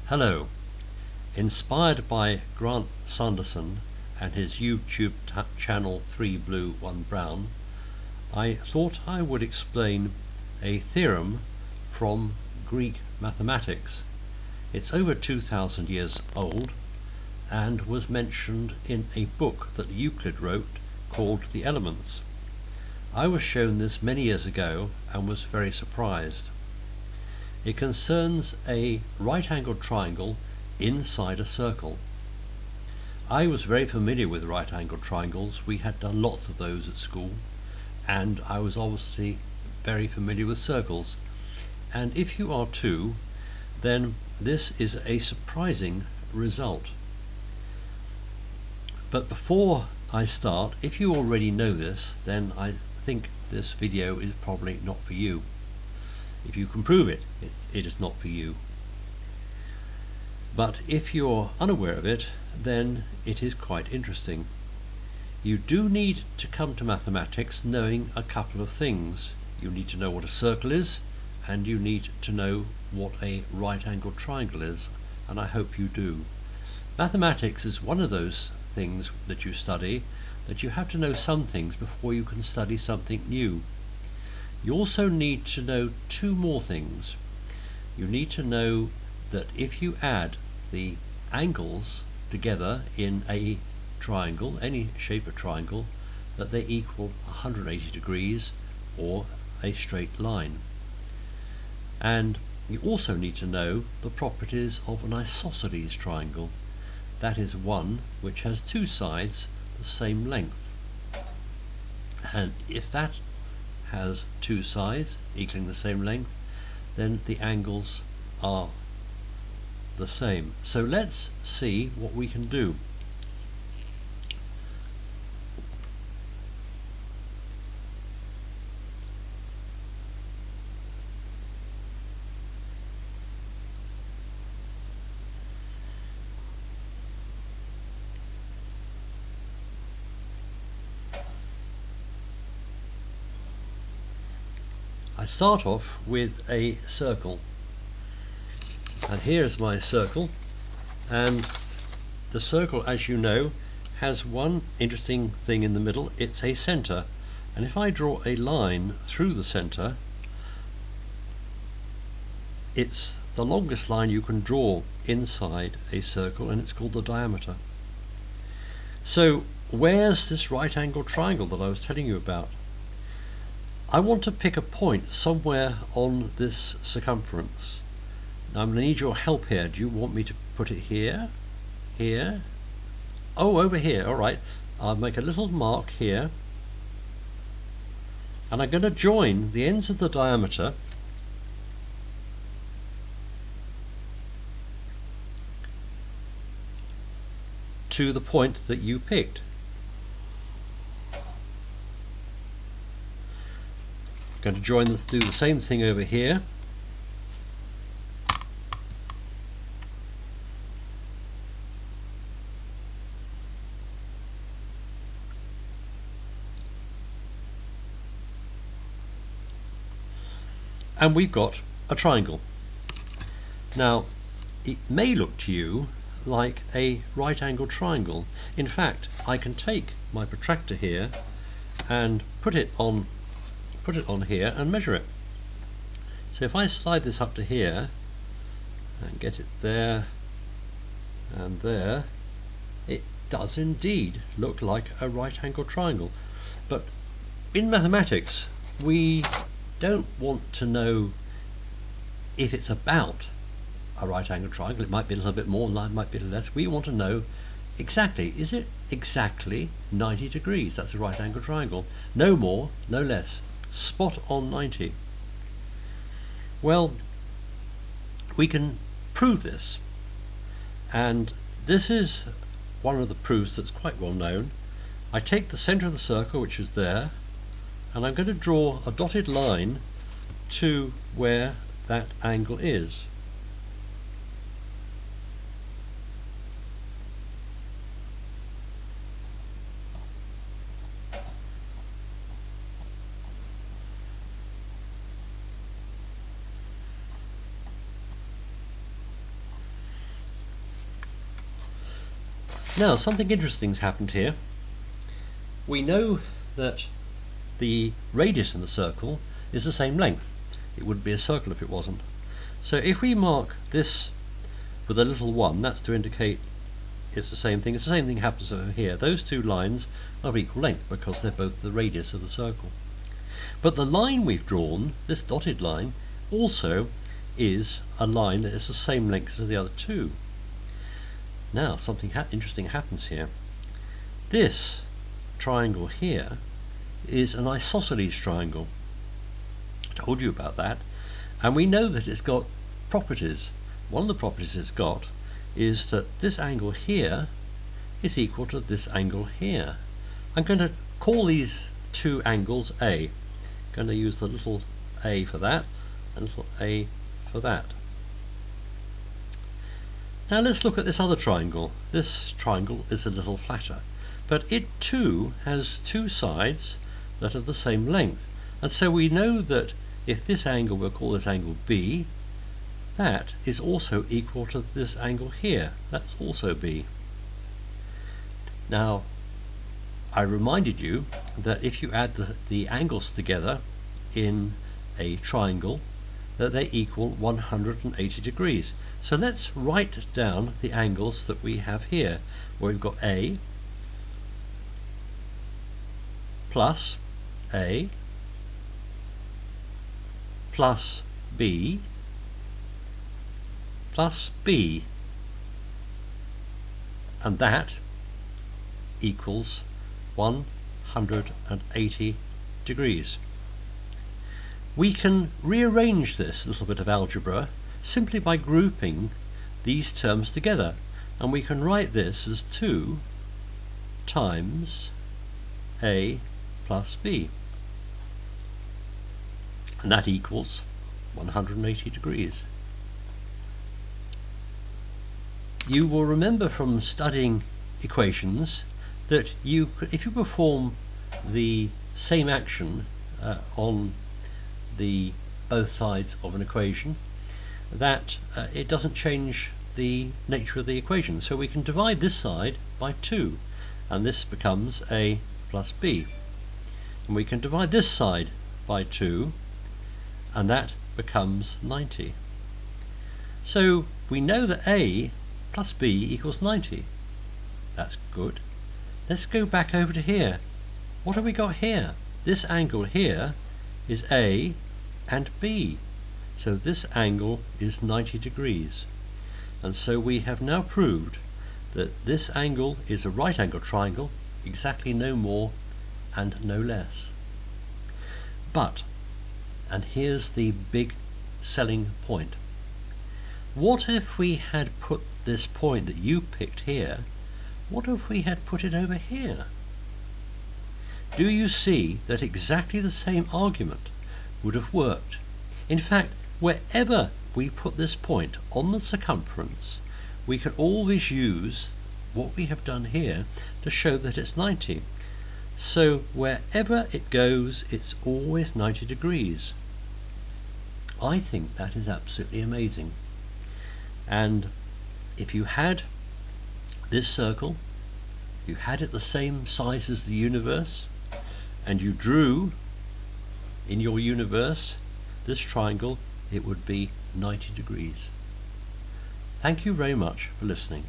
Hello. Inspired by Grant Sanderson and his YouTube channel 3 Blue 1 Brown, I thought I would explain a theorem from Greek mathematics. It's over 2,000 years old and was mentioned in a book that Euclid wrote called The Elements. I was shown this many years ago and was very surprised. It concerns a right-angled triangle inside a circle. I was very familiar with right-angled triangles. We had done lots of those at school, and I was obviously very familiar with circles. And if you are too, then this is a surprising result. But before I start, if you already know this, then I think this video is probably not for you. If you can prove it, it is not for you. But if you're unaware of it, then it is quite interesting. You do need to come to mathematics knowing a couple of things. You need to know what a circle is, and you need to know what a right-angled triangle is, and I hope you do. Mathematics is one of those things that you study that you have to know some things before you can study something new. You also need to know two more things. You need to know that if you add the angles together in a triangle, any shape of triangle, that they equal 180 degrees or a straight line. And you also need to know the properties of an isosceles triangle. That is one which has two sides the same length. And if that has two sides equaling the same length, then the angles are the same. So let's see what we can do. I start off with a circle, and here is my circle, and the circle, as you know, has one interesting thing in the middle. It's a center, and if I draw a line through the center, it's the longest line you can draw inside a circle, and it's called the diameter. So where's this right angled triangle that I was telling you about? I want to pick a point somewhere on this circumference. Now I'm going to need your help here. Do you want me to put it here? Here? Oh, over here. Alright. I'll make a little mark here. And I'm going to join the ends of the diameter to the point that you picked. Going to do the same thing over here. And we've got a triangle. Now, it may look to you like a right angled triangle. In fact, I can take my protractor here and put it on here and measure it. So if I slide this up to here and get it there and there, it does indeed look like a right angled triangle. But in mathematics, we don't want to know if it's about a right angled triangle. It might be a little bit more, it might be a little less. We want to know exactly, is it exactly 90 degrees? That's a right angled triangle. No more, no less. Spot on 90. Well, we can prove this, and this is one of the proofs that's quite well known. I take the center of the circle, which is there, and I'm going to draw a dotted line to where that angle is. Now, something interesting's happened here. We know that the radius in the circle is the same length. It wouldn't be a circle if it wasn't. So if we mark this with a little 1, that's to indicate it's the same thing. It's the same thing happens over here. Those two lines are of equal length because they're both the radius of the circle. But the line we've drawn, this dotted line, also is a line that is the same length as the other two. Now, something interesting happens here. This triangle here is an isosceles triangle. I told you about that. And we know that it's got properties. One of the properties it's got is that this angle here is equal to this angle here. I'm going to call these two angles A. I'm going to use the little a for that and little a for that. Now let's look at this other triangle. This triangle is a little flatter, but it too has two sides that are the same length. And so we know that if this angle, we'll call this angle B, that is also equal to this angle here. That's also B. Now, I reminded you that if you add the angles together in a triangle, that they equal 180 degrees. So let's write down the angles that we have here, where we've got A plus A plus B plus B, and that equals 180 degrees. We can rearrange this little bit of algebra simply by grouping these terms together, and we can write this as 2 times A plus B, and that equals 180 degrees. You will remember from studying equations that if you perform the same action on the both sides of an equation, that it doesn't change the nature of the equation. So we can divide this side by 2, and this becomes A plus B. And we can divide this side by 2, and that becomes 90. So we know that A plus B equals 90. That's good. Let's go back over to here. What have we got here? This angle here is A and B. So this angle is 90 degrees. And so we have now proved that this angle is a right angle triangle, exactly no more and no less. But, and here's the big selling point, what if we had put this point that you picked here, what if we had put it over here? Do you see that exactly the same argument would have worked? In fact, wherever we put this point on the circumference, we can always use what we have done here to show that it's 90. So wherever it goes, it's always 90 degrees. I think that is absolutely amazing. And if you had this circle, you had it the same size as the universe, and you drew in your universe this triangle, it would be 90 degrees. Thank you very much for listening.